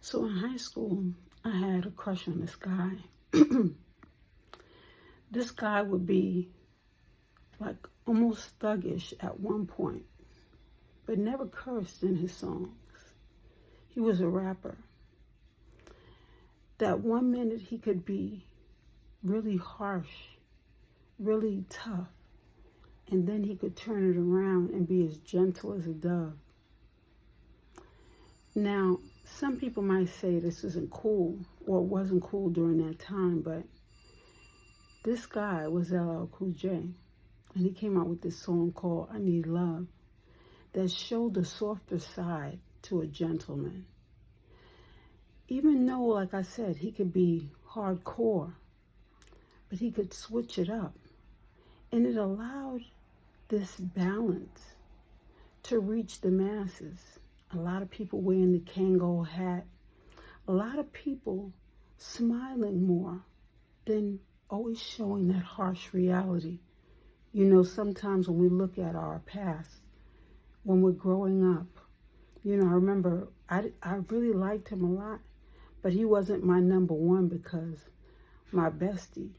So in high school, I had a crush on this guy. This guy would be like almost thuggish at one point, but never cursed in his songs. He was a rapper. That 1 minute he could be really harsh, really tough, and then he could turn it around and be as gentle as a dove. Now, some people might say this isn't cool, or it wasn't cool during that time, but this guy was LL Cool J, and he came out with this song called I Need Love that showed the softer side to a gentleman. Even though, like I said, he could be hardcore, but he could switch it up. And it allowed this balance to reach the masses. A lot of people wearing the Kango hat. A lot of people smiling more than always showing that harsh reality. You know, sometimes when we look at our past, when we're growing up, you know, I remember I really liked him a lot, but he wasn't my number one because my bestie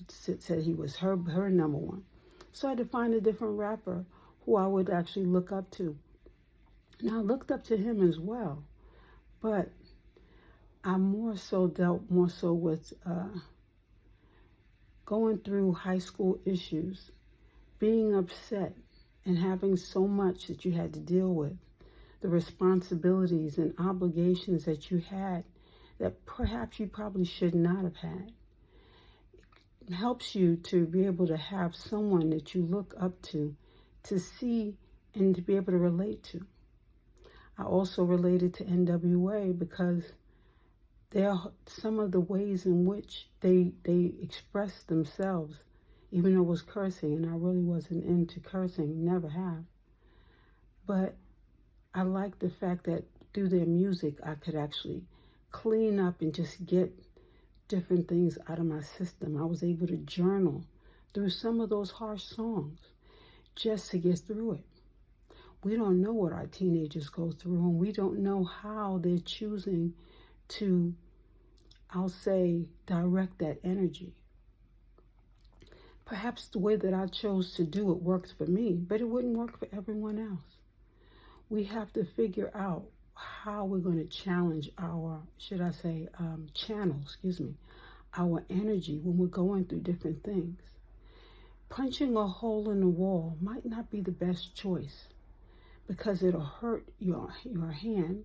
said he was her number one. So I had to find a different rapper who I would actually look up to. Now I looked up to him as well, but I dealt more so with going through high school issues, being upset and having so much that you had to deal with, the responsibilities and obligations that you had that perhaps you probably should not have had. It helps you to be able to have someone that you look up to see and to be able to relate to. I also related to NWA because there are some of the ways in which they express themselves, even though it was cursing, and I really wasn't into cursing, never have. But I like the fact that through their music, I could actually clean up and just get different things out of my system. I was able to journal through some of those harsh songs just to get through it. We don't know what our teenagers go through, and we don't know how they're choosing to, I'll say, direct that energy. Perhaps the way that I chose to do it works for me, but it wouldn't work for everyone else. We have to figure out how we're going to challenge our, our energy when we're going through different things. Punching a hole in the wall might not be the best choice because it'll hurt your hand,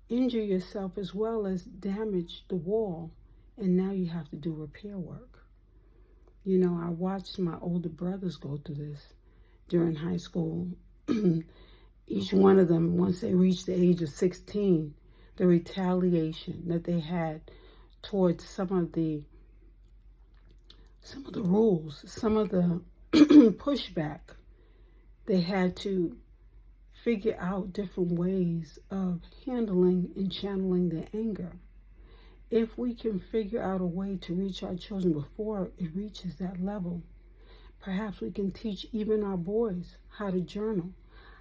injure yourself, as well as damage the wall, and now you have to do repair work. You know, I watched my older brothers go through this during high school. Each one of them, once they reached the age of 16, the retaliation that they had towards some of the rules, some of the pushback, they had to figure out different ways of handling and channeling their anger. If we can figure out a way to reach our children before it reaches that level, perhaps we can teach even our boys how to journal,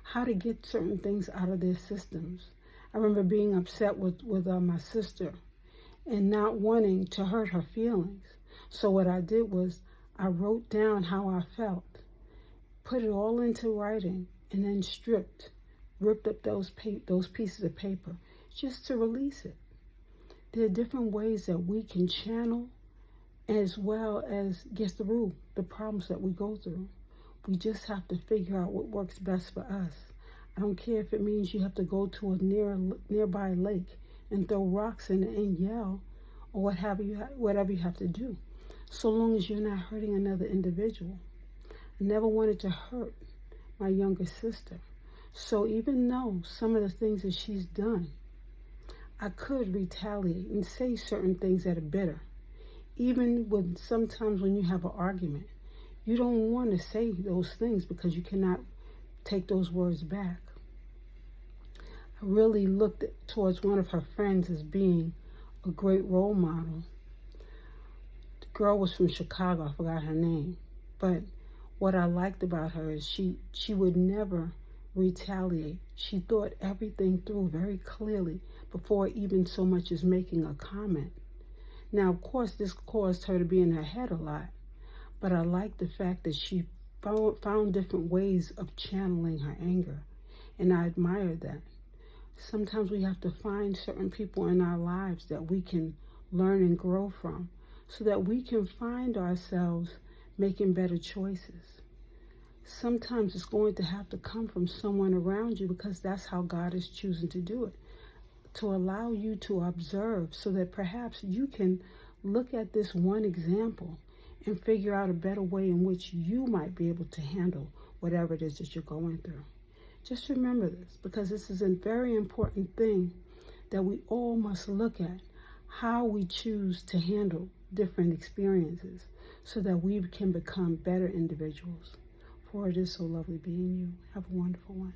how to get certain things out of their systems. I remember being upset with my sister and not wanting to hurt her feelings. So what I did was I wrote down how I felt, put it all into writing, and then ripped up those pieces of paper just to release it. There are different ways that we can channel as well as get through the problems that we go through. We just have to figure out what works best for us. I don't care if it means you have to go to a nearby lake and throw rocks in it and yell, or whatever you have to do, so long as you're not hurting another individual. I never wanted to hurt my younger sister. So even though some of the things that she's done, I could retaliate and say certain things that are bitter. Even sometimes when you have an argument, you don't want to say those things because you cannot take those words back. I really looked towards one of her friends as being a great role model. The girl was from Chicago, I forgot her name. But what I liked about her is she would never retaliate. She thought everything through very clearly before even so much as making a comment. Now, of course, this caused her to be in her head a lot, but I like the fact that she found different ways of channeling her anger, and I admire that. Sometimes we have to find certain people in our lives that we can learn and grow from so that we can find ourselves making better choices. Sometimes it's going to have to come from someone around you because that's how God is choosing to do it, to allow you to observe so that perhaps you can look at this one example and figure out a better way in which you might be able to handle whatever it is that you're going through. Just remember this, because this is a very important thing that we all must look at, how we choose to handle different experiences so that we can become better individuals. For it is so lovely being you. Have a wonderful one.